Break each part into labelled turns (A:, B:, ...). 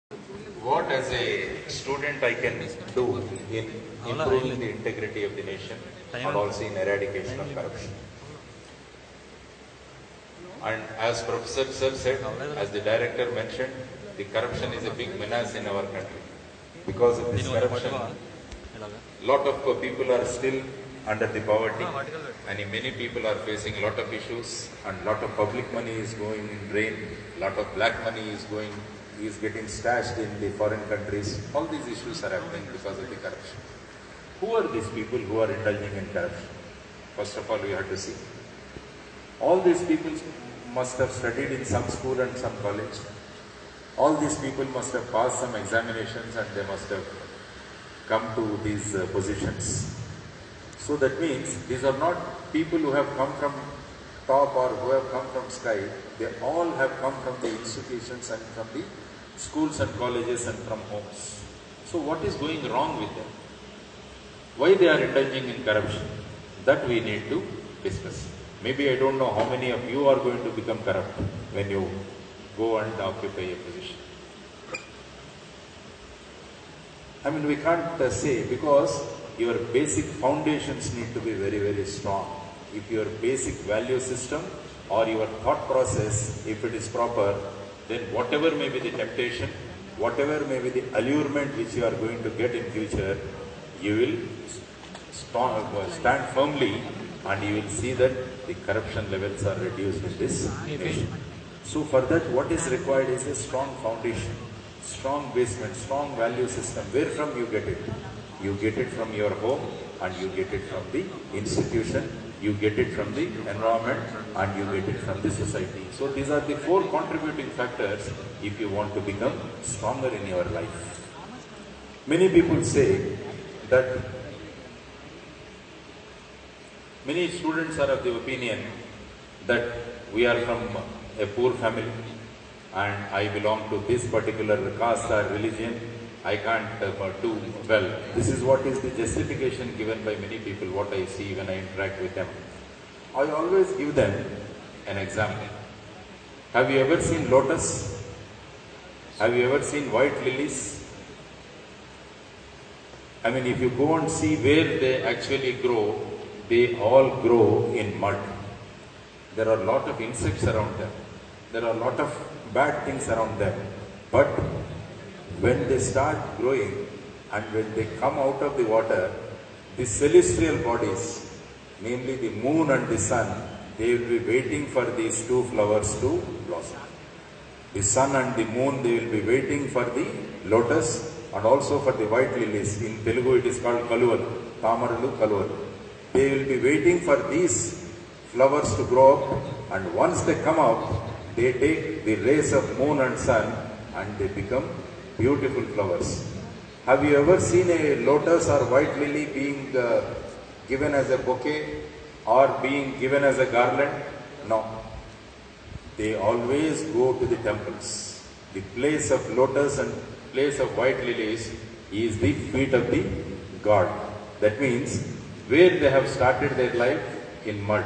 A: What as a student I can do in improving the integrity of the nation and also in eradication of corruption. And as Professor Sir said, as the director mentioned, the corruption is a big menace in our country. Because of this corruption, lot of people are still under the poverty and many people are facing a lot of issues and lot of public money is going in drain, lot of black money is getting stashed in the foreign countries. All these issues are happening because of the corruption. Who are these people who are indulging in corruption? First of all, we have to see. All these people must have studied in some school and some college. All these people must have passed some examinations and they must have come to these positions. So that means these are not people who have come from top or who have come from sky. They all have come from the institutions and from the schools and colleges and from homes. So what is going wrong with them? Why they are indulging in corruption? That we need to discuss. Maybe I don't know how many of you are going to become corrupt when you go and occupy a position. I mean, we can't say, because your basic foundations need to be very, very strong. If your basic value system or your thought process, if it is proper, then whatever may be the temptation, whatever may be the allurement which you are going to get in future, you will stand firmly and you will see that the corruption levels are reduced in this nation. So for that, what is required is a strong foundation, strong basement, strong value system. Where from you get it? You get it from your home and you get it from the institution, you get it from the environment and you get it from the society. So these are the 4 contributing factors if you want to become stronger in your life. Many people say that many students are of the opinion that we are from a poor family and I belong to this particular caste or religion, I can't do well. This is what is the justification given by many people, what I see when I interact with them. I always give them an example. Have you ever seen lotus? Have you ever seen white lilies? I mean, if you go and see where they actually grow, they all grow in mud. There are a lot of insects around them. There are a lot of bad things around them. But when they start growing and when they come out of the water, the celestial bodies, namely the moon and the sun, they will be waiting for these 2 flowers to blossom. The sun and the moon, they will be waiting for the lotus and also for the white lilies. In Telugu it is called kaluval, tamaralu kaluval. They will be waiting for these flowers to grow up, and once they come up, they take the rays of moon and sun and they become beautiful flowers. Have you ever seen a lotus or white lily being given as a bouquet or being given as a garland? No. They always go to the temples. The place of lotus and place of white lilies is the feet of the god. That means where they have started their life in mud,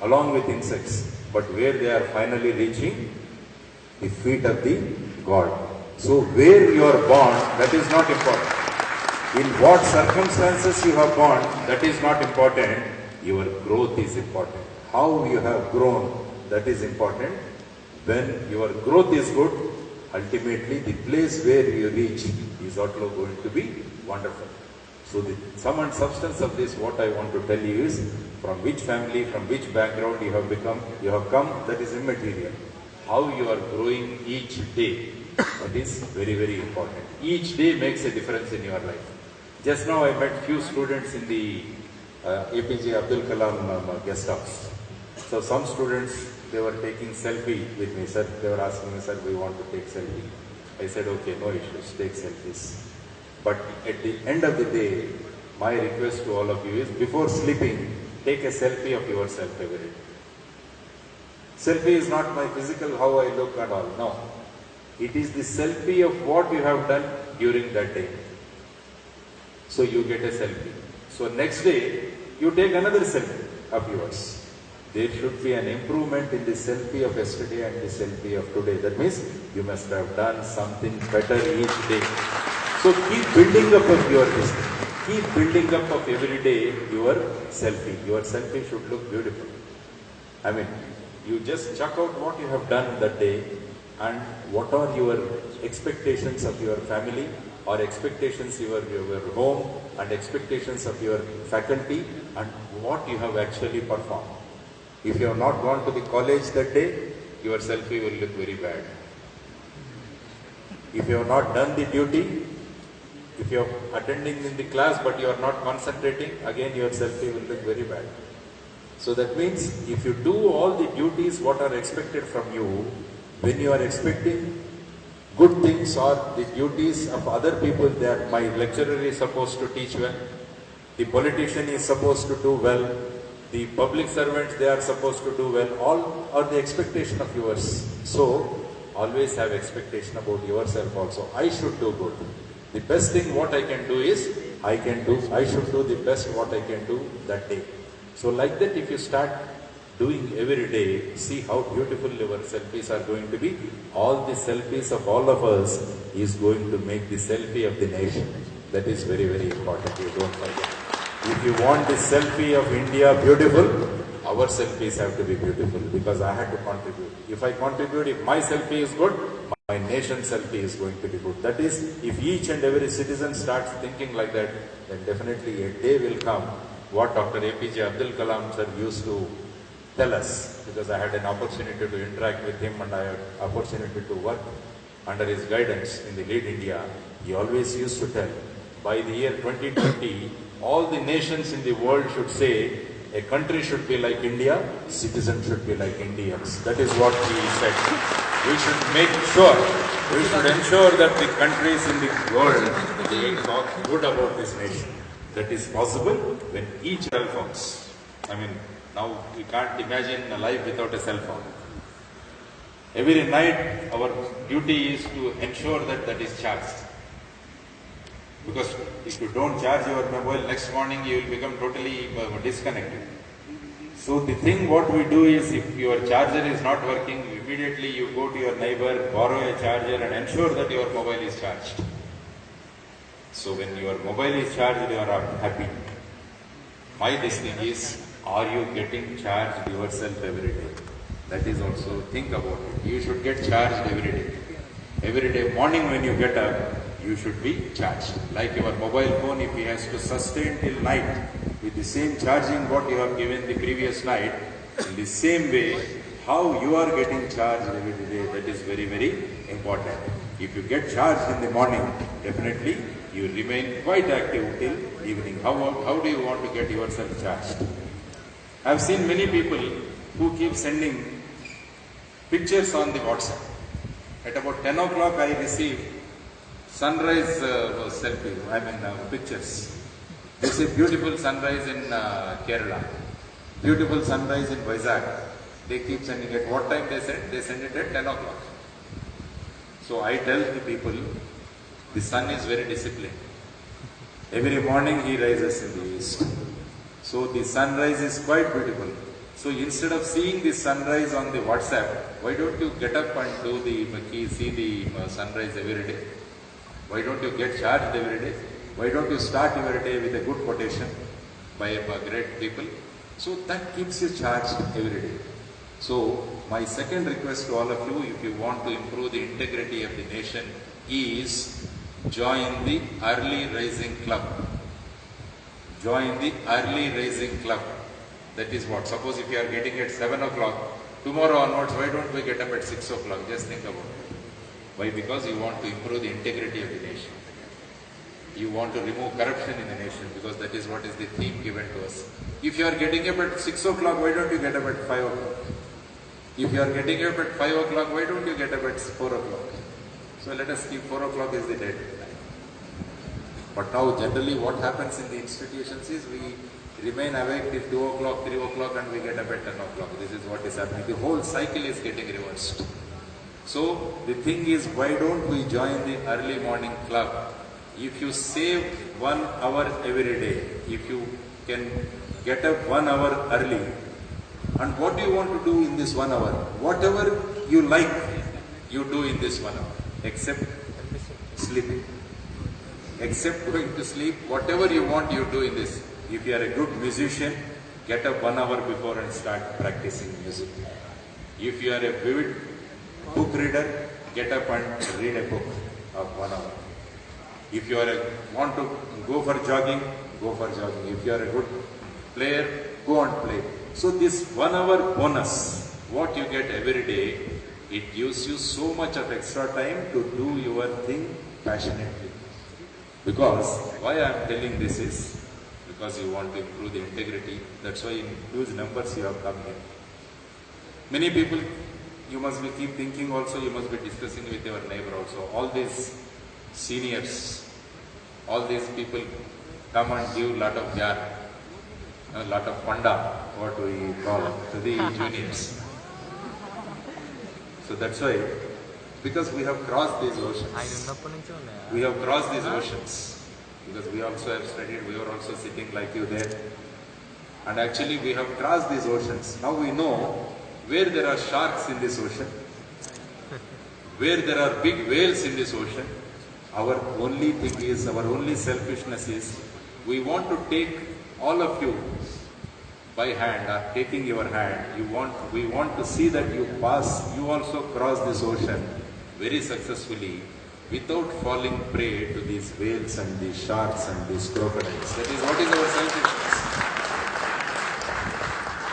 A: along with insects, but where they are finally reaching the feet of the god. So where you are born, that is not important. In what circumstances you have born, that is not important. Your growth is important. How you have grown, that is important. When your growth is good, ultimately the place where you reach is also going to be wonderful. So the sum and substance of this, what I want to tell you is, from which family, from which background you have come, that is immaterial. How you are growing each day, that is very, very important. Each day makes a difference in your life. Just now I met few students in the APJ Abdul Kalam guest house. So some students, they were taking selfie with me, sir. They were asking me, sir, we want to take selfie. I said, okay, no issues, take selfies. But at the end of the day, my request to all of you is, before sleeping, take a selfie of yourself every day. Selfie is not my physical, how I look and all. No. It is the selfie of what you have done during that day. So you get a selfie. So next day, you take another selfie of yours. there should be an improvement in the selfie of yesterday and the selfie of today. That means you must have done something better each day. So keep building up of your distance. Keep building up of every day your selfie. Your selfie should look beautiful. I mean, you just check out what you have done that day and what are your expectations of your family or expectations of your home and expectations of your faculty and what you have actually performed. If you have not gone to the college that day, your selfie will look very bad. If you have not done the duty, if you are attending in the class but you are not concentrating, again your selfie will look very bad. So that means if you do all the duties what are expected from you, when you are expecting good things or the duties of other people, that my lecturer is supposed to teach well, the politician is supposed to do well, the public servants they are supposed to do well, all are the expectation of yours. So always have expectation about yourself also. I should do good. The best thing what I can do is, I should do the best what I can do that day. So like that if you start doing every day, see how beautiful your selfies are going to be. All the selfies of all of us is going to make the selfie of the nation. That is very, very important. You don't forget. If you want the selfie of India beautiful, our selfies have to be beautiful because I had to contribute. If I contribute, if my selfie is good, my nation's selfie is going to be good. That is, if each and every citizen starts thinking like that, then definitely a day will come. What Dr. APJ Abdul Kalam sir used to tell us, because I had an opportunity to interact with him and I had opportunity to work under his guidance in the Lead India. He always used to tell, by the year 2020, all the nations in the world should say, a country should be like India, citizens should be like Indians. That is what he said. We should make sure, we should ensure that the countries in the world talk good about this nation. That is possible when each cell phones. I mean, now we can't imagine a life without a cell phone. Every night our duty is to ensure that that is charged. Because if you don't charge your mobile, next morning you will become totally disconnected. So the thing what we do is, if your charger is not working, immediately you go to your neighbor, borrow a charger and ensure that your mobile is charged. So when your mobile is charged, you are happy. My thing is, are you getting charged yourself every day? That is also, think about it. You should get charged every day. Every day morning when you get up, you should be charged. Like your mobile phone, if it has to sustain till night with the same charging what you have given the previous night, in the same way, how you are getting charged every day, that is very, very important. If you get charged in the morning, definitely you remain quite active till evening. How do you want to get yourself charged? I have seen many people who keep sending pictures on the WhatsApp. At about 10 o'clock I received sunrise selfie, pictures. They say beautiful sunrise in Kerala, beautiful sunrise in Vizag. They keep sending it. What time they send? They send it at 10 o'clock. So I tell the people, the sun is very disciplined. Every morning he rises in the east. So the sunrise is quite beautiful. So instead of seeing the sunrise on the WhatsApp, why don't you get up and see the sunrise every day? Why don't you get charged every day? Why don't you start your day with a good quotation by great people? So that keeps you charged every day. So my second request to all of you, if you want to improve the integrity of the nation, is join the early rising club. Join the early rising club. That is what? Suppose if you are getting at 7 o'clock, tomorrow onwards, why don't we get up at 6 o'clock? Just think about it. Why? Because you want to improve the integrity of the nation. You want to remove corruption in the nation, because that is what is the theme given to us. If you are getting up at 6 o'clock, why don't you get up at 5 o'clock? If you are getting up at 5 o'clock, why don't you get up at 4 o'clock? So let us keep 4 o'clock is the dead time. But now generally what happens in the institutions is we remain awake till 2 o'clock, 3 o'clock and we get up at 10 o'clock. This is what is happening. The whole cycle is getting reversed. So the thing is, why don't we join the early morning club? If you save 1 hour every day, if you can get up 1 hour early, And what do you want to do in this 1 hour? Whatever you like, you do in this 1 hour, except sleeping. Except going to sleep, whatever you want, you do in this. If you are a good musician, get up 1 hour before and start practicing music. If you are a vivid book reader, get up and read a book of 1 hour. If you want to go for jogging, go for jogging. If you are a good player, go and play. So this 1 hour bonus, what you get every day, it gives you so much of extra time to do your thing passionately. Because why I am telling this is, because you want to improve the integrity. That's why in huge numbers you have come here. Many people, you must be keep thinking also, you must be discussing with your neighbor also. All these seniors, all these people come and give lot of jar, a lot of panda, what we call to the juniors. So that's why, because we have crossed these oceans. We have crossed these oceans. Because we also have studied, we were also sitting like you there. And actually we have crossed these oceans. Now we know where there are sharks in this ocean, where there are big whales in this ocean. Our only thing is, our only selfishness is, we want to take all of you by hand, or taking your hand, we want to see that you pass, you also cross this ocean very successfully without falling prey to these whales and these sharks and these crocodiles. That is what is our selfishness.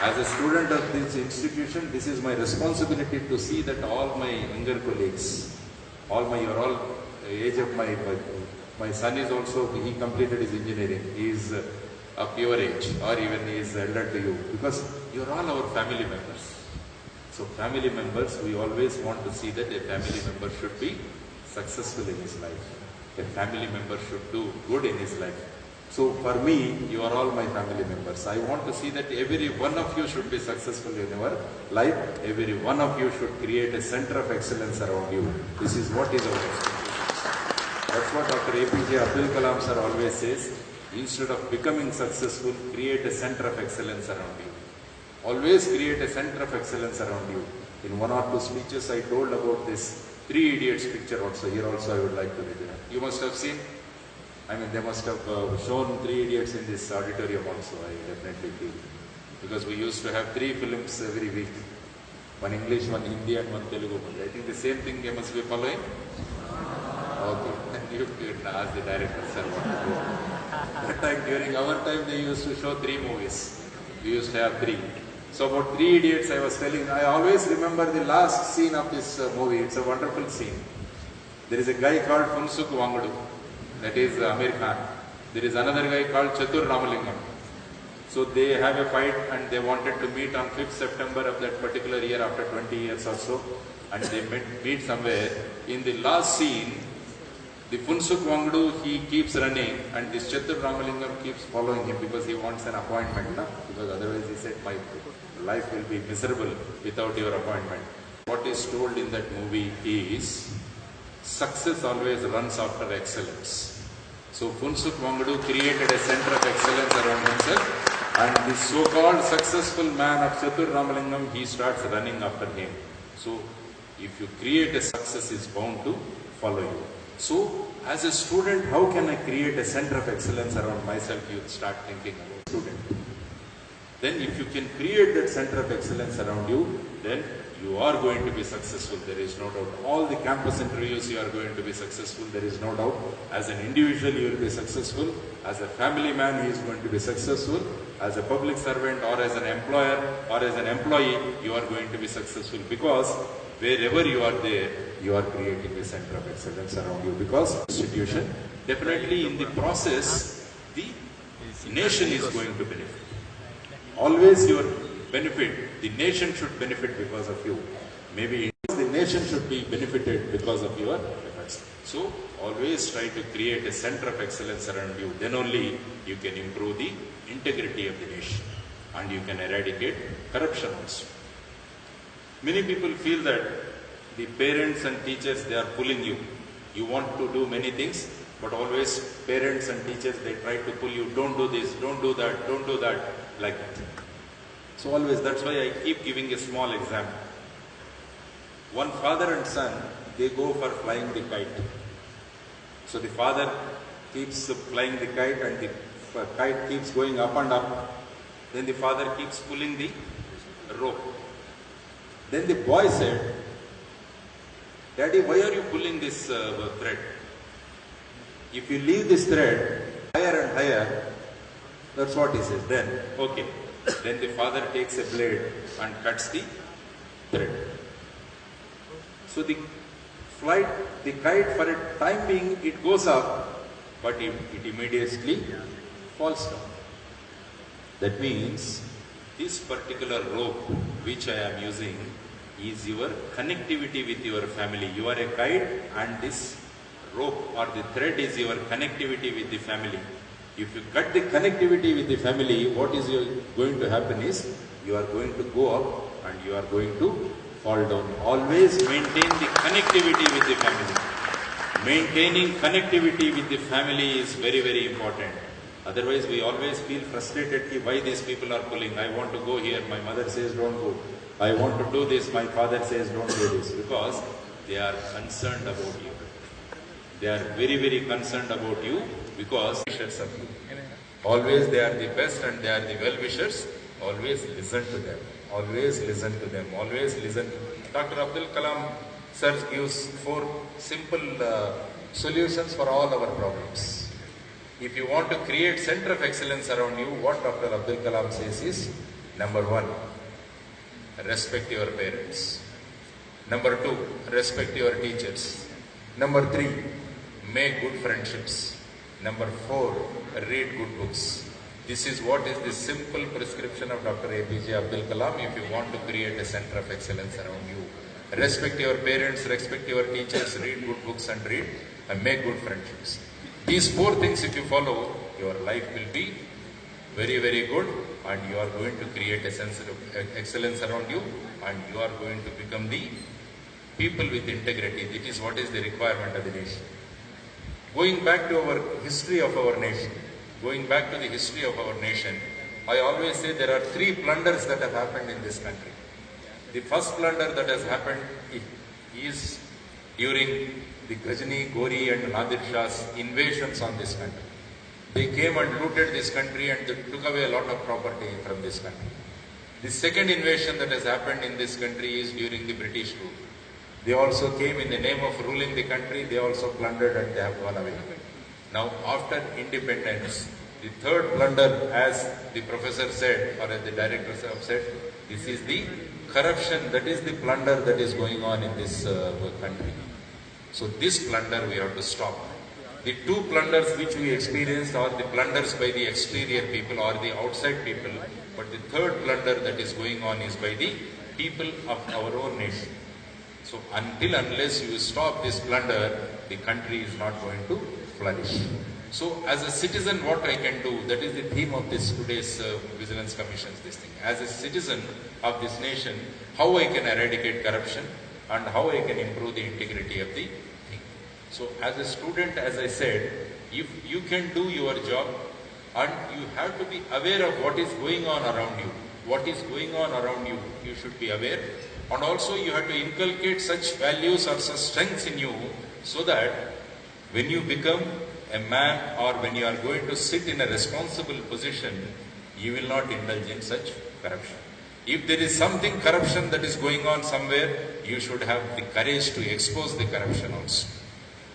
A: As a student of this institution, this is my responsibility to see that all my younger colleagues, you're all age of my son is also, he completed his engineering. He is of your age, or even he is elder to you, because you're all our family members. So family members, we always want to see that a family member should be successful in his life. A family member should do good in his life. So for me, you are all my family members. I want to see that every one of you should be successful in your life. Every one of you should create a center of excellence around you. This is what is our expectation. That's what Dr. APJ Abdul Kalam sir always says. Instead of becoming successful, create a center of excellence around you. Always create a center of excellence around you. In one or two speeches, I told about this Three Idiots picture also. Here also I would like to read it. You must have seen. I mean, they must have shown Three Idiots in this auditorium also, I definitely feel. Because we used to have 3 films every week. One English, one Hindi and one Telugu. I think the same thing they must be following. Okay. You can ask the director, sir, what to do. That time, during our time, they used to show 3 movies. We used to have 3. So about 3 Idiots, I was telling, I always remember the last scene of this movie. It's a wonderful scene. There is a guy called Funsuk Wangadu. That is Amir Khan. There is another guy called Chatur Ramalingam. So they have a fight and they wanted to meet on 5th September of that particular year after 20 years or so. And they meet somewhere. In the last scene, the Funsuk Wangadu, he keeps running and this Chatur Ramalingam keeps following him because he wants an appointment. Because otherwise he said, my life will be miserable without your appointment. What is told in that movie is, success always runs after excellence. So Funsuk Wangadu created a center of excellence around himself, and the so-called successful man of Chatur Ramalingam, he starts running after him. So if you create a success, is bound to follow you. So as a student, how can I create a center of excellence around myself? You start thinking about student. Then if you can create that center of excellence around you, then you are going to be successful, there is no doubt. All the campus interviews you are going to be successful, there is no doubt. As an individual you will be successful, as a family man he is going to be successful, as a public servant or as an employer or as an employee you are going to be successful, because wherever you are there, you are creating a center of excellence around you, because institution, definitely in the process, the nation is going to benefit. Always your benefit, the nation should benefit because of you. Maybe the nation should be benefited because of your efforts. So always try to create a center of excellence around you. Then only you can improve the integrity of the nation and you can eradicate corruption also. Many people feel that the parents and teachers, they are pulling you. You want to do many things, but always parents and teachers, they try to pull you. Don't do this, don't do that, like that. So always, that's why I keep giving a small example. One father and son, they go for flying the kite. So the father keeps flying the kite and the kite keeps going up and up. Then the father keeps pulling the rope. Then the boy said, "Daddy, why are you pulling this thread? If you leave this thread higher and higher," that's what he says. Then, okay. Then the father takes a blade and cuts the thread. So the kite for a time being, it goes up, but it immediately falls down. That means this particular rope which I am using is your connectivity with your family. You are a kite and this rope or the thread is your connectivity with the family. If you cut the connectivity with the family, what is going to happen is you are going to go up and you are going to fall down. Always maintain the connectivity with the family. Maintaining connectivity with the family is very, very important. Otherwise, we always feel frustrated why these people are pulling. I want to go here, my mother says don't go. I want to do this, my father says don't do this. Because they are concerned about you. They are very, very concerned about you because wishers of you. Always they are the best and they are the well-wishers. Always listen to them. Always listen to them. Always listen. Dr. Abdul Kalam sir gives 4 simple solutions for all our problems. If you want to create center of excellence around you, what Dr. Abdul Kalam says is, number 1, respect your parents. Number 2, respect your teachers. Number 3, make good friendships. Number 4, read good books. This is what is the simple prescription of Dr. APJ Abdul Kalam if you want to create a center of excellence around you. Respect your parents, respect your teachers, read good books and make good friendships. These 4 things if you follow, your life will be very, very good and you are going to create a sense of excellence around you and you are going to become the people with integrity. That is what is the requirement of the nation. Going back to our history of our nation, I always say there are 3 plunders that have happened in this country. The first plunder that has happened is during the Ghajni, Gori and Nadir Shah's invasions on this country. They came and looted this country and they took away a lot of property from this country. The second invasion that has happened in this country is during the British rule. They also came in the name of ruling the country, they also plundered and they have gone away. Now after independence, the third plunder, as the professor said or as the directors have said, this is the corruption, that is the plunder that is going on in this country. So this plunder we have to stop. The 2 plunders which we experienced are the plunders by the exterior people or the outside people, but the third plunder that is going on is by the people of our own nation. So unless you stop this plunder, the country is not going to flourish. So as a citizen, what I can do, that is the theme of this today's Vigilance Commission's this thing. As a citizen of this nation, how I can eradicate corruption and how I can improve the integrity of the thing. So as a student, as I said, if you can do your job and you have to be aware of what is going on around you. What is going on around you, you should be aware. And also you have to inculcate such values or such strengths in you so that when you become a man or when you are going to sit in a responsible position, you will not indulge in such corruption. If there is something corruption that is going on somewhere, you should have the courage to expose the corruption also.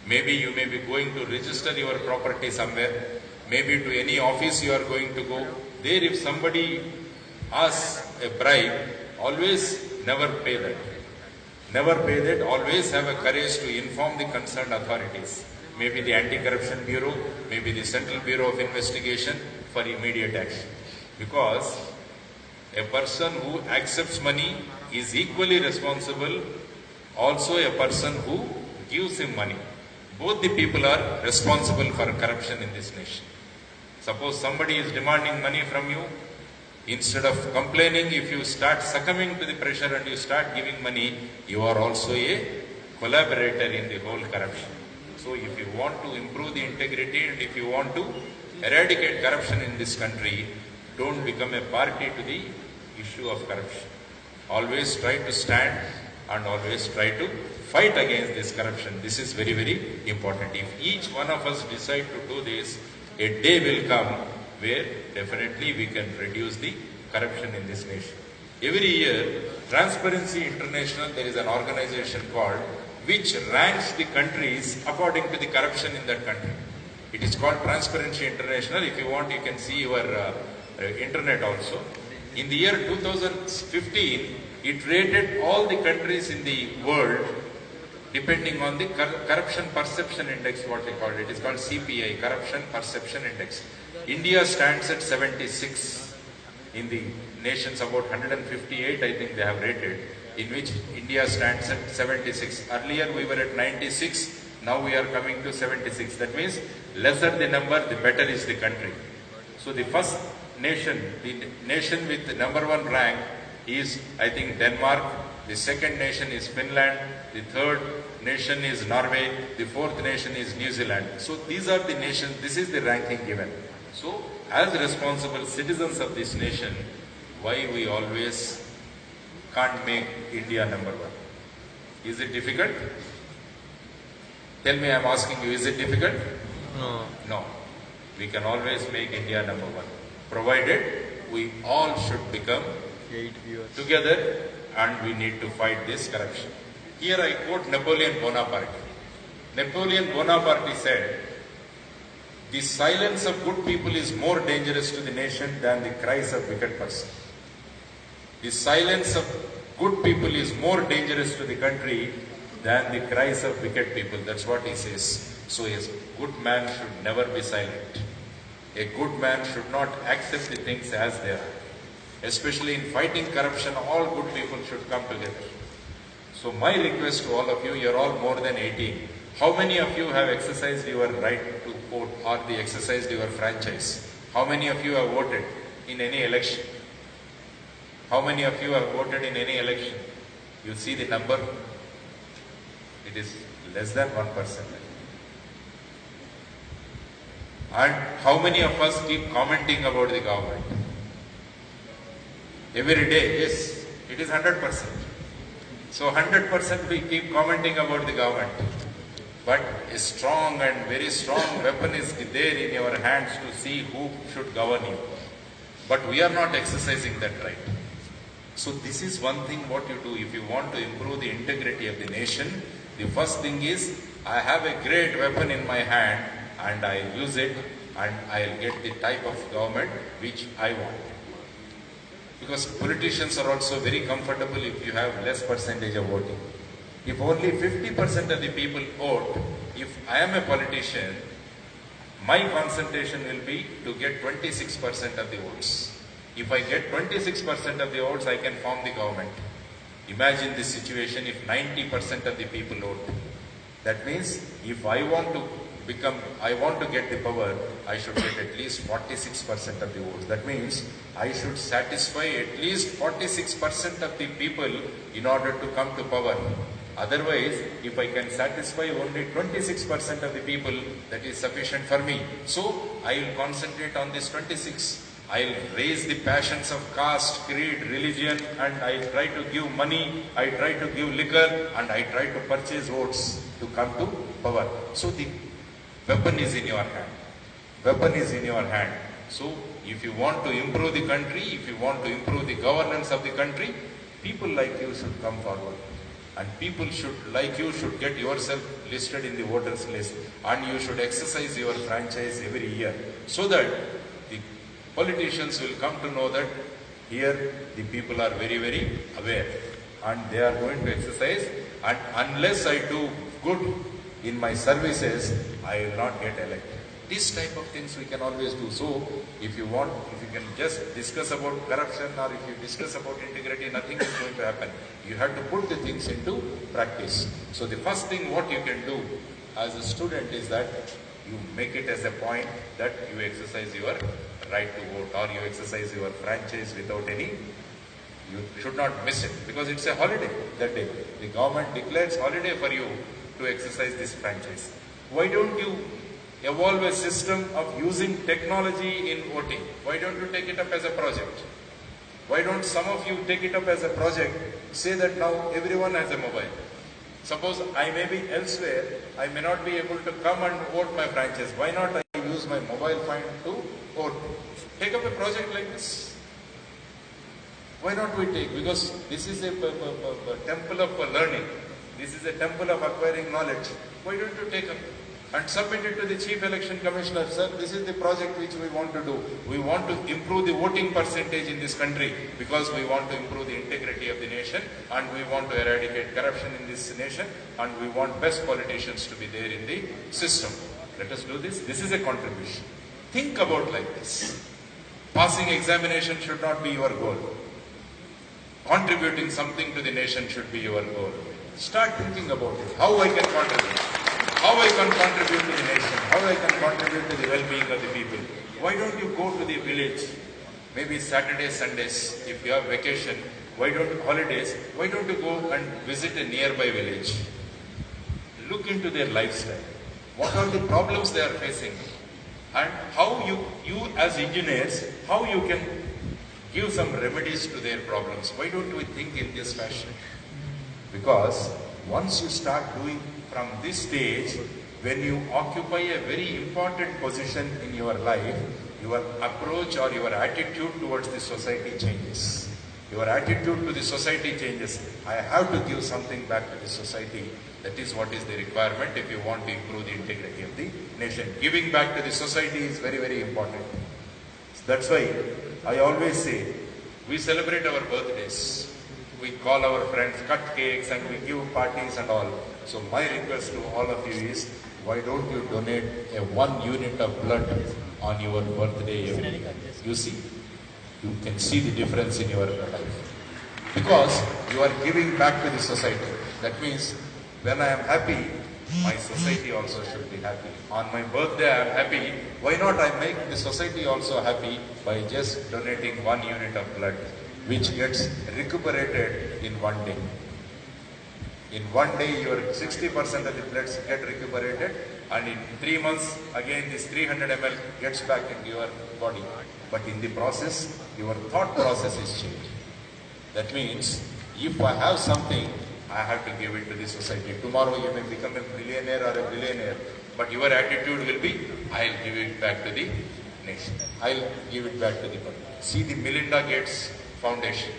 A: Maybe you may be going to register your property somewhere, maybe to any office you are going to go. There if somebody asks a bribe, always never pay that. Never pay that, always have a courage to inform the concerned authorities. Maybe the Anti-Corruption Bureau, maybe the Central Bureau of Investigation for immediate action. Because a person who accepts money is equally responsible, also a person who gives him money. Both the people are responsible for corruption in this nation. Suppose somebody is demanding money from you, instead of complaining, if you start succumbing to the pressure and you start giving money, you are also a collaborator in the whole corruption. So if you want to improve the integrity and if you want to eradicate corruption in this country, don't become a party to the issue of corruption. Always try to stand and always try to fight against this corruption. This is very, very important. If each one of us decide to do this, a day will come where definitely we can reduce the corruption in this nation. Every year, Transparency International, there is an organization called which ranks the countries according to the corruption in that country. It is called Transparency International. If you want, you can see your internet also. In the year 2015, it rated all the countries in the world depending on the Corruption Perception Index, what they call it. It is called CBI, Corruption Perception Index. India stands at 76 in the nations, about 158 I think they have rated, in which India stands at 76. Earlier we were at 96, now we are coming to 76. That means lesser the number, the better is the country. So the first nation, the nation with the #1 rank is, I think, Denmark. The second nation is Finland. The third nation is Norway. The fourth nation is New Zealand. So these are the nations, this is the ranking given. So as responsible citizens of this nation, why we always can't make India #1? Is it difficult? Tell me, I am asking you, is it difficult?
B: No.
A: No. We can always make India #1, provided we all should become together and we need to fight this corruption. Here I quote Napoleon Bonaparte. Napoleon Bonaparte said, "The silence of good people is more dangerous to the nation than the cries of wicked persons." The silence of good people is more dangerous to the country than the cries of wicked people. That's what he says. So a good man should never be silent. A good man should not accept the things as they are. Especially in fighting corruption, all good people should come together. So my request to all of you, you're all more than 18. How many of you have exercised your right to vote or exercised your franchise? How many of you have voted in any election? How many of you have voted in any election? You see the number? It is less than 1%. And how many of us keep commenting about the government? Every day, yes, it is 100%. So 100% we keep commenting about the government. But a strong and very strong weapon is there in your hands to see who should govern you. But we are not exercising that right. So this is one thing what you do if you want to improve the integrity of the nation. The first thing is, I have a great weapon in my hand and I use it and I'll get the type of government which I want. Because politicians are also very comfortable if you have less percentage of voting. If only 50% of the people vote, if I am a politician, my concentration will be to get 26% of the votes. If I get 26% of the votes, I can form the government. Imagine this situation if 90% of the people vote. That means if I want to get the power, I should get at least 46% of the votes. That means I should satisfy at least 46% of the people in order to come to power. Otherwise, if I can satisfy only 26% of the people, that is sufficient for me. So I will concentrate on this 26. I will raise the passions of caste, creed, religion, and I try to give money, I try to give liquor, and I try to purchase votes to come to power. So the weapon is in your hand. Weapon is in your hand. So if you want to improve the country, if you want to improve the governance of the country, people like you should come forward. And people like you should get yourself listed in the voters list. And you should exercise your franchise every year. So that the politicians will come to know that here the people are very, very aware. And they are going to exercise. And unless I do good in my services, I will not get elected. This type of things we can always do. So, if you can just discuss about corruption or if you discuss about integrity, nothing is going to happen. You have to put the things into practice. So, the first thing what you can do as a student is that you make it as a point that you exercise your right to vote or you exercise your franchise without any. You should not miss it because it's a holiday that day. The government declares holiday for you to exercise this franchise. Why don't you evolve a system of using technology in voting? Why don't you take it up as a project? Why don't some of you take it up as a project, say that now everyone has a mobile. Suppose I may be elsewhere, I may not be able to come and vote my branches. Why not I use my mobile phone to vote? Take up a project like this. Why not we take? Because this is a temple of learning. This is a temple of acquiring knowledge. Why don't you take up and submit it to the Chief Election Commissioner? Sir, this is the project which we want to do. We want to improve the voting percentage in this country because we want to improve the integrity of the nation and we want to eradicate corruption in this nation and we want best politicians to be there in the system. Let us do this. This is a contribution. Think about like this. Passing examination should not be your goal. Contributing something to the nation should be your goal. Start thinking about it. How I can contribute. How I can contribute to the nation. How I can contribute to the well-being of the people. Why don't you go to the village? Maybe Saturdays, Sundays, if you have vacation, holidays, why don't you go and visit a nearby village? Look into their lifestyle. What are the problems they are facing? And how you as engineers, how you can give some remedies to their problems. Why don't we think in this fashion? Because once you start doing from this stage, when you occupy a very important position in your life, your approach or your attitude towards the society changes. Your attitude to the society changes. I have to give something back to the society. That is what is the requirement if you want to improve the integrity of the nation. Giving back to the society is very, very important. That's why I always say, we celebrate our birthdays. We call our friends, cut cakes and we give parties and all. So my request to all of you is, why don't you donate a 1 unit of blood on your birthday? You see, you can see the difference in your life. Because you are giving back to the society. That means, when I am happy, my society also should be happy. On my birthday I am happy. Why not I make the society also happy by just donating 1 unit of blood, which gets recuperated in 1 day. In 1 day, your 60% of the blood get recuperated, and in 3 months, again this 300 ml gets back into your body. But in the process, your thought process is changed. That means, if I have something, I have to give it to the society. Tomorrow you may become a billionaire or a billionaire, but your attitude will be, I'll give it back to the nation. I'll give it back to the country. See the Melinda Gates Foundation.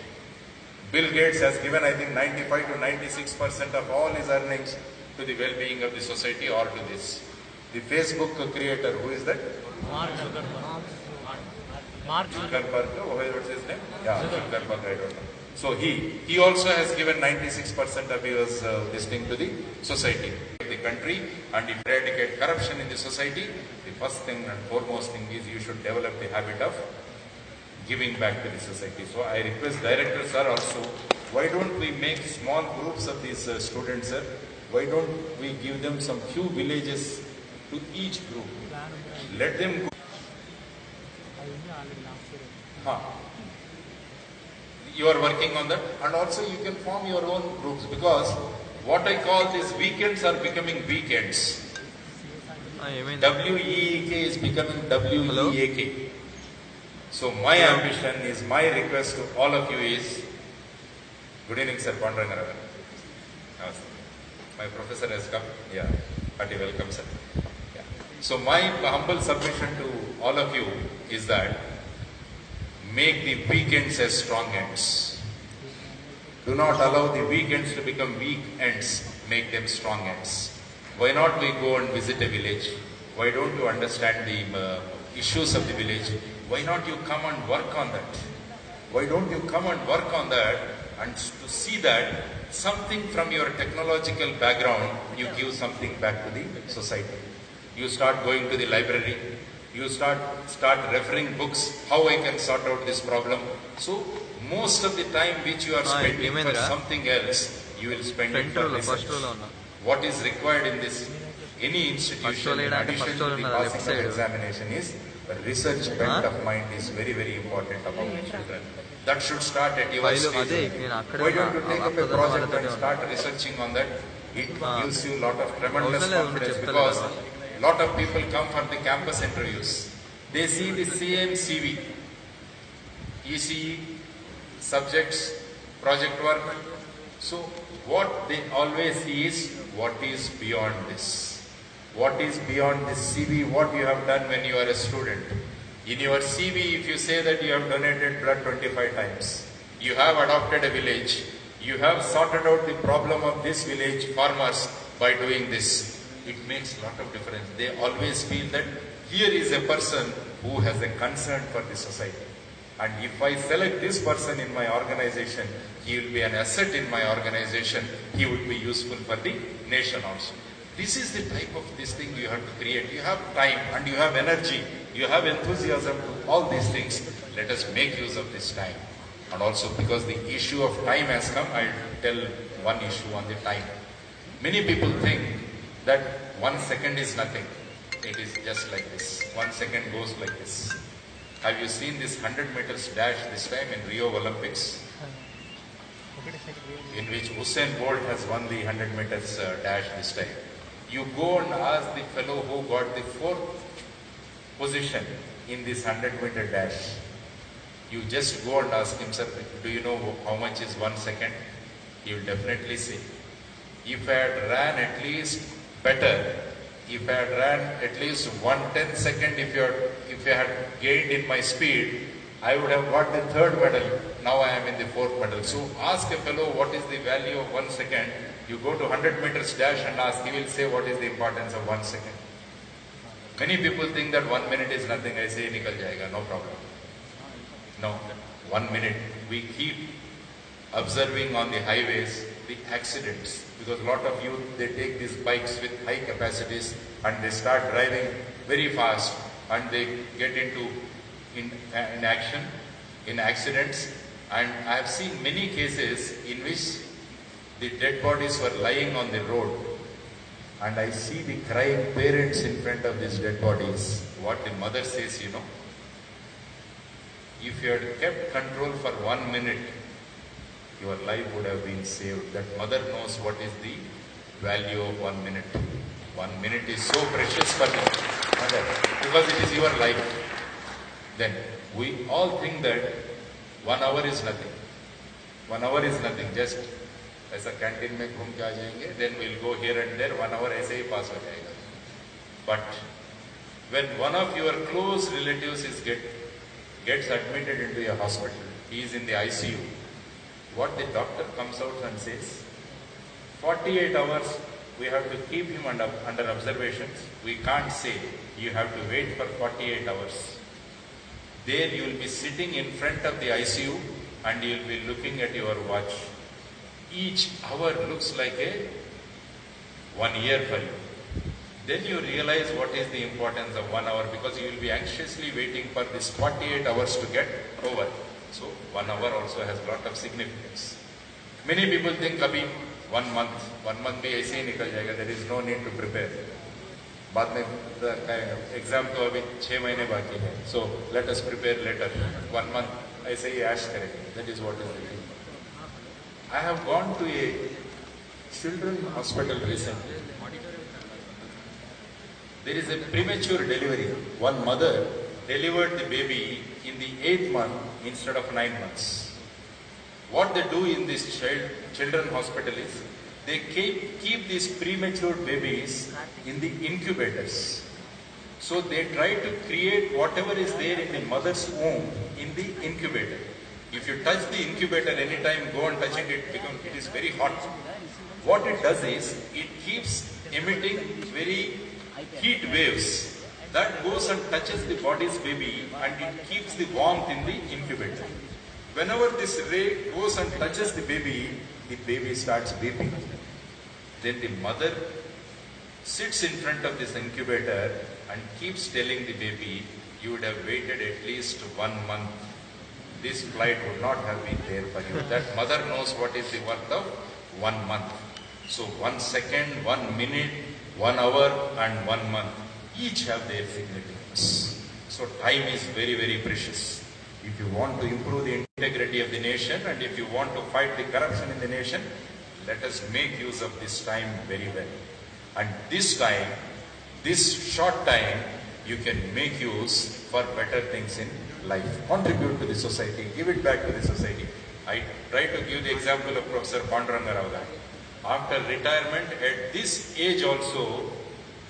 A: Bill Gates has given, I think, 95 to 96% of all his earnings to the well-being of the society or to this. The Facebook creator, who is that? Mark Zuckerberg. What's his name? Yeah, Zuckerberg, I don't know. So he also has given 96% of his this thing to the society, the country, and eradicate corruption in the society. The first thing and foremost thing is you should develop the habit of giving back to the society. So I request director sir also, why don't we make small groups of these students, sir? Why don't we give them some few villages to each group? Let them go. You are working on that, and also you can form your own groups, because what I call these weekends are becoming weekends. WEEK is becoming WEAK. So my ambition is, my request to all of you is, good evening sir, Pandrangaravaran. My professor has come, yeah, hearty welcome sir. Yeah. So my humble submission to all of you is that, make the weekends as strong ends. Do not allow the weekends to become weak ends, make them strong ends. Why not we go and visit a village? Why don't you understand the issues of the village? Why not you come and work on that? Why don't you come and work on that, and to see that something from your technological background, you give something back to the society. You start going to the library, you start referring books, how I can sort out this problem. So most of the time which you are spending for something else, you will spend it for research. What is required in this, any institution, in addition to the passing of examination, is research bent of mind is very, very important about children. That should start at your stage. Why don't you take up a project and start researching on that? It gives you a lot of tremendous confidence, because a lot of people come for the campus interviews. They see the same CV, ECE, subjects, project work. So what they always see is what is beyond this. What is beyond this CV, what you have done when you are a student. In your CV, if you say that you have donated blood 25 times, you have adopted a village, you have sorted out the problem of this village farmers by doing this, it makes a lot of difference. They always feel that here is a person who has a concern for the society. And if I select this person in my organization, he will be an asset in my organization, he would be useful for the nation also. This is the type of this thing you have to create. You have time and you have energy, you have enthusiasm to all these things. Let us make use of this time. And also because the issue of time has come, I will tell one issue on the time. Many people think that 1 second is nothing. It is just like this. 1 second goes like this. Have you seen this 100 meters dash this time in Rio Olympics? In which Usain Bolt has won the 100 meters dash this time. You go and ask the fellow who got the 4th position in this 100-meter dash. You just go and ask him, sir, do you know how much is 1 second? He will definitely say. If I had ran at least better, if I had ran at least 1/10 second, if I had gained in my speed, I would have got the 3rd medal. Now I am in the 4th medal. So ask a fellow what is the value of 1 second. You go to 100 meters dash and ask, he will say what is the importance of 1 second. Many people think that 1 minute is nothing. I say, nikal jayega, no problem. No, 1 minute. We keep observing on the highways the accidents, because a lot of youth, they take these bikes with high capacities and they start driving very fast and they get into accidents. And I have seen many cases in which the dead bodies were lying on the road, and I see the crying parents in front of these dead bodies. What the mother says, you know, if you had kept control for 1 minute, your life would have been saved. That mother knows what is the value of 1 minute. 1 minute is so precious for the mother because it is your life. Then we all think that 1 hour is nothing. 1 hour is nothing. Just ऐसा canteen में घूम के आ जाएंगे, then we'll go here and there, 1 hour ऐसे ही पास हो जाएगा. But when one of your close relatives gets admitted into a hospital, he is in the ICU, what the doctor comes out and says, 48 hours we have to keep him under observations. We can't say you have to wait for 48 hours. There you will be sitting in front of the ICU and you will be looking at your watch. Each hour looks like a 1 year for you. Then you realize what is the importance of 1 hour, because you will be anxiously waiting for this 48 hours to get over. So 1 hour also has a lot of significance. Many people think kabhi 1 month bhi aise hi nikal jayega, there is no need to prepare. बाद में exam तो अभी 6 महीने बाकी है, so let us prepare later. 1 month ऐसे ही ऐश करेंगे. That is what is the thing. I have gone to a children's hospital recently. There is a premature delivery. One mother delivered the baby in the 8th month instead of 9 months. What they do in this children's hospital is, they keep these premature babies in the incubators. So they try to create whatever is there in the mother's womb in the incubator. If you touch the incubator anytime, go and touch it, it is very hot. What it does is, it keeps emitting very heat waves that goes and touches the body's baby and it keeps the warmth in the incubator. Whenever this ray goes and touches the baby starts beeping. Then the mother sits in front of this incubator and keeps telling the baby, you would have waited at least 1 month. This flight would not have been there for you. That mother knows what is the worth of 1 month. So 1 second, 1 minute, 1 hour and 1 month, each have their significance. So time is very, very precious. If you want to improve the integrity of the nation and if you want to fight the corruption in the nation, let us make use of this time very well. And this time, this short time, you can make use for better things in life. Contribute to the society, give it back to the society. I try to give the example of Professor Panduranga Rao. After retirement, at this age also,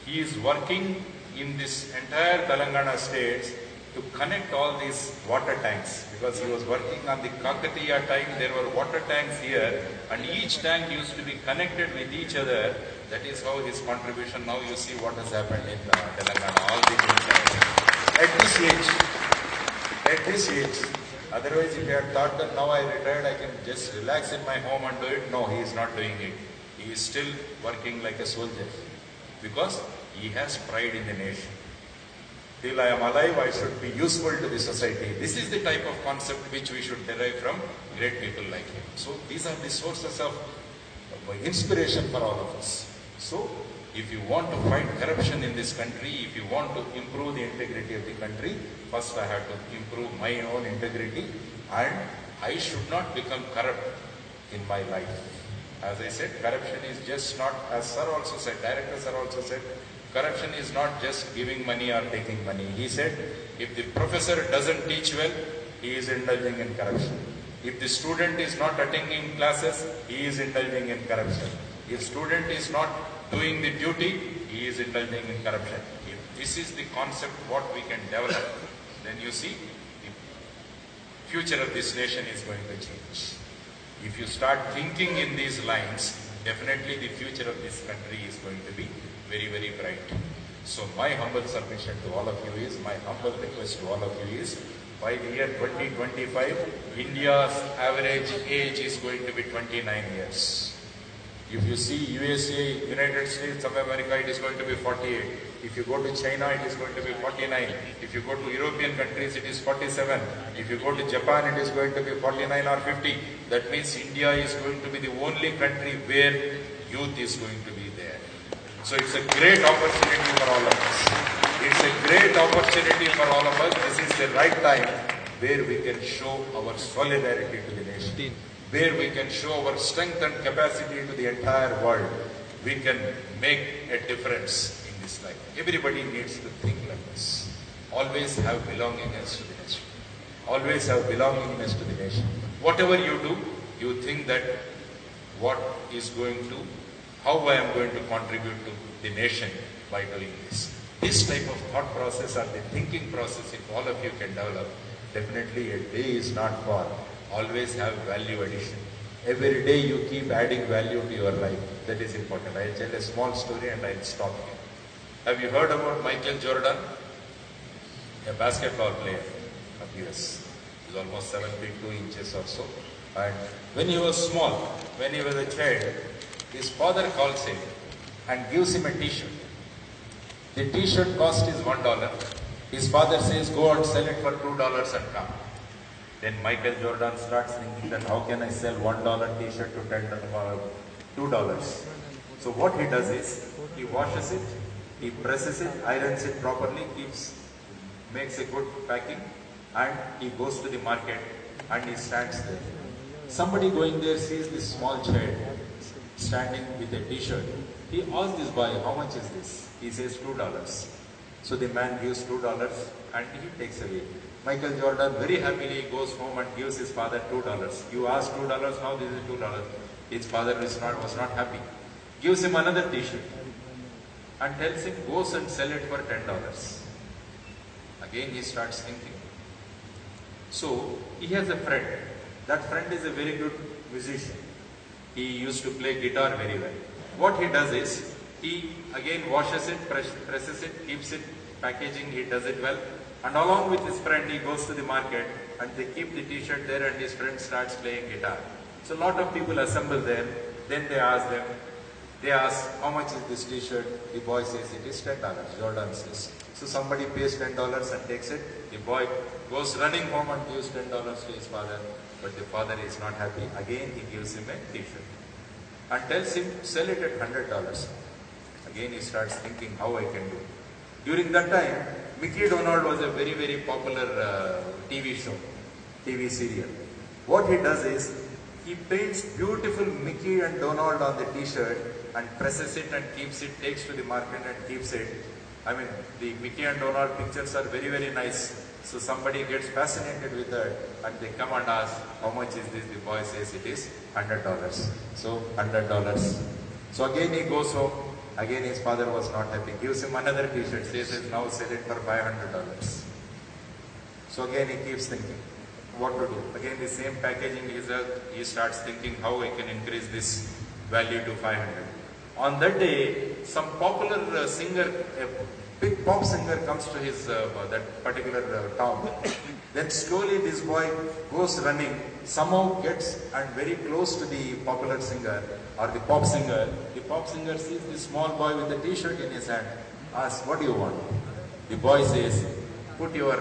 A: he is working in this entire Telangana states to connect all these water tanks, because he was working on the Kakatiya time. There were water tanks here, and each tank used to be connected with each other. That is how his contribution. Now you see what has happened in Telangana, all the tanks. At this age, otherwise if he had thought that now I retired, I can just relax in my home and do it. No, he is not doing it. He is still working like a soldier, because he has pride in the nation. Till I am alive, I should be useful to the society. This is the type of concept which we should derive from great people like him. So these are the sources of inspiration for all of us. So if you want to fight corruption in this country, if you want to improve the integrity of the country, first I have to improve my own integrity, and I should not become corrupt in my life. As I said, corruption is just not, as sir also said, director sir also said, corruption is not just giving money or taking money. He said, if the professor doesn't teach well, he is indulging in corruption. If the student is not attending classes, he is indulging in corruption. If student is not doing the duty, he is indulging in corruption. If this is the concept what we can develop, then you see the future of this nation is going to change. If you start thinking in these lines, definitely the future of this country is going to be very, very bright. So my humble submission to all of you is, my humble request to all of you is, by the year 2025, India's average age is going to be 29 years. If you see USA, United States of America, it is going to be 48. If you go to China, it is going to be 49. If you go to European countries, it is 47. If you go to Japan, it is going to be 49 or 50. That means India is going to be the only country where youth is going to be there. So it's a great opportunity for all of us. It's a great opportunity for all of us. This is the right time where we can show our solidarity to the nation, where we can show our strength and capacity to the entire world. We can make a difference in this life. Everybody needs to think like this. Always have belongingness to the nation. Always have belongingness to the nation. Whatever you do, you think that what is going to, how I am going to contribute to the nation by doing this. This type of thought process or the thinking process, if all of you can develop, definitely a day is not far. Always have value addition. Every day you keep adding value to your life. That is important. I'll tell a small story and I'll stop here. Have you heard about Michael Jordan? A basketball player of US. He's almost 7 feet 2 inches or so. And when he was small, when he was a child, his father calls him and gives him a t-shirt. The t-shirt cost is $1. His father says, go and sell it for $2 and come. Then Michael Jordan starts thinking that how can I sell $1 t-shirt to $2? So what he does is, he washes it, he presses it, irons it properly, makes a good packing, and he goes to the market and he stands there. Somebody going there sees this small child standing with a t-shirt. He asks this boy, how much is this? He says $2. So the man gives $2 and he takes away. Michael Jordan very happily goes home and gives his father $2. You asked $2, now this is $2. His father was not happy. Gives him another t-shirt and tells him, goes and sell it for $10. Again he starts thinking. So he has a friend. That friend is a very good musician. He used to play guitar very well. What he does is, he again washes it, presses it, keeps it, packaging, he does it well. And along with his friend, he goes to the market and they keep the t-shirt there and his friend starts playing guitar. So a lot of people assemble there. Then they ask, how much is this t-shirt? The boy says, it is $10. Jordan says. So somebody pays $10 and takes it. The boy goes running home and gives $10 to his father. But the father is not happy. Again, he gives him a t-shirt and tells him, sell it at $100. Again, he starts thinking how I can do. During that time, Mickey Donald was a very, very popular TV show, TV serial. What he does is, he paints beautiful Mickey and Donald on the t-shirt and presses it and keeps it, takes to the market and keeps it. I mean, the Mickey and Donald pictures are very, very nice. So somebody gets fascinated with that and they come and ask, how much is this? The boy says it is $100. So $100. So again he goes home. Again his father was not happy. Gives him another t-shirt. Says, now sell it for $500. So again he keeps thinking what to do. Again the same packaging result. He starts thinking how I can increase this value to 500. On that day, some popular singer, a big pop singer comes to his that particular town. Then slowly this boy goes running, somehow gets and very close to the popular singer or the pop singer. The pop singer sees this small boy with a t-shirt in his hand, asks, what do you want? The boy says, put your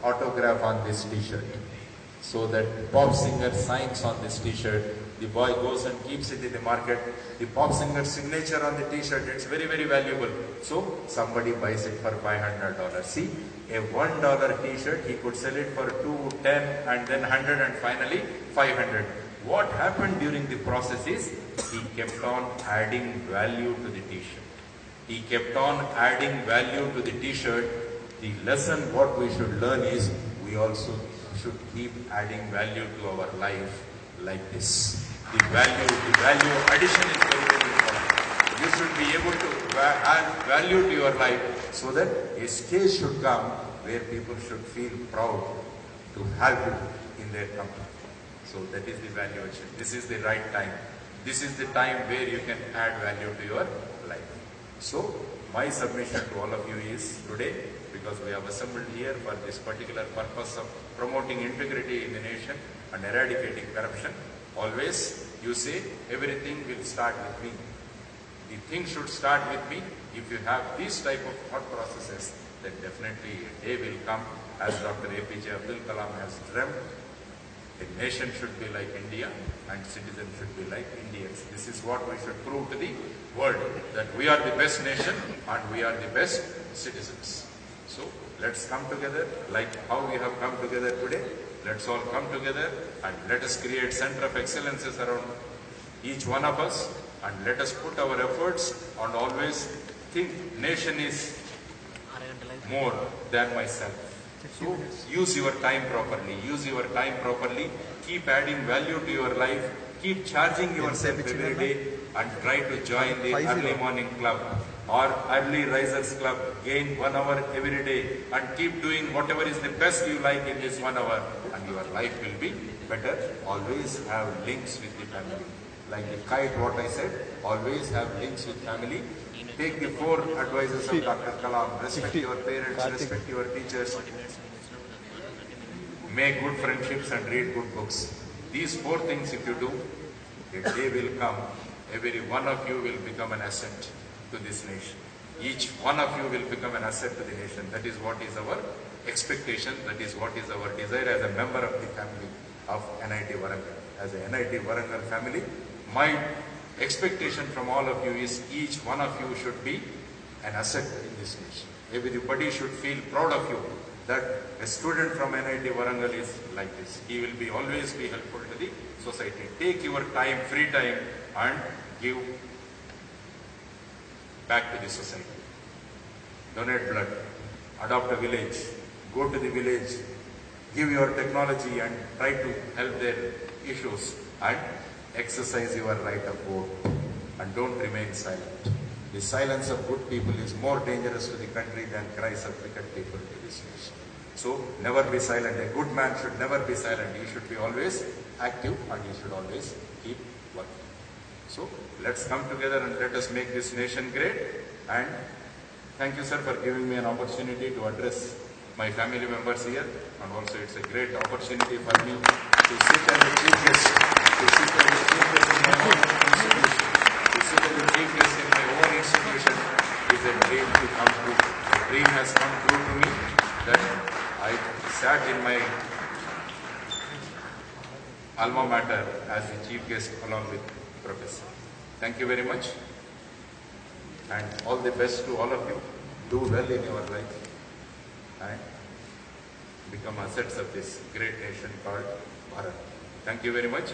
A: autograph on this t-shirt. So that pop singer signs on this t-shirt. The boy goes and keeps it in the market. The pop singer's signature on the t-shirt, it's very, very valuable. So somebody buys it for $500. See, a $1 t-shirt, he could sell it for $2, $10, and then $100, and finally $500. What happened during the process is, he kept on adding value to the t-shirt. He kept on adding value to the t-shirt. The lesson what we should learn is, we also should keep adding value to our life like this. The value addition is very, very important. You should be able to add value to your life so that a stage should come where people should feel proud to have you in their company. So that is the value addition. This is the right time. This is the time where you can add value to your life. So my submission to all of you is today, because we have assembled here for this particular purpose of promoting integrity in the nation and eradicating corruption, always you say, everything will start with me. The thing should start with me. If you have these type of thought processes, then definitely a day will come, as Dr. APJ Abdul Kalam has dreamt. A nation should be like India and citizens should be like Indians. This is what we should prove to the world, that we are the best nation and we are the best citizens. So let's come together like how we have come together today. Let's all come together and let us create center of excellences around each one of us, and let us put our efforts and always think nation is more than myself. So use your time properly. Use your time properly. Keep adding value to your life. Keep charging yourself every day and try to join the early morning club or early risers club. Gain 1 hour every day and keep doing whatever is the best you like in this 1 hour, and your life will be better. Always have links with the family. Like the kite, what I said, always have links with family. Take the 4 advices of Dr. Kalam. Respect your parents, respect your teachers. Make good friendships and read good books. These 4 things if you do, a day will come, every one of you will become an asset to this nation. Each one of you will become an asset to the nation. That is what is our expectation. That is what is our desire as a member of the family of NIT Warangal. As a NIT Warangal family, my expectation from all of you is each one of you should be an asset in this nation. Everybody should feel proud of you that a student from NIT Warangal is like this. He will be always be helpful to the society. Take your time, free time, and give back to the society. Donate blood, adopt a village, go to the village, give your technology and try to help their issues, and exercise your right of vote, and don't remain silent. The silence of good people is more dangerous to the country than cries of wicked people to this nation. So never be silent. A good man should never be silent. He should be always active and he should always keep working. So let's come together and let us make this nation great. And thank you, sir, for giving me an opportunity to address my family members here. And also it's a great opportunity for me to sit as the chief guest, to sit as the chief guest in my own institution, to sit as the chief guest in my own institution is a dream to come true. A dream has come true to me that I sat in my alma mater as the chief guest along with Professor. Thank you very much and all the best to all of you. Do well in your life and become assets of this great nation called Bharat. Thank you very much.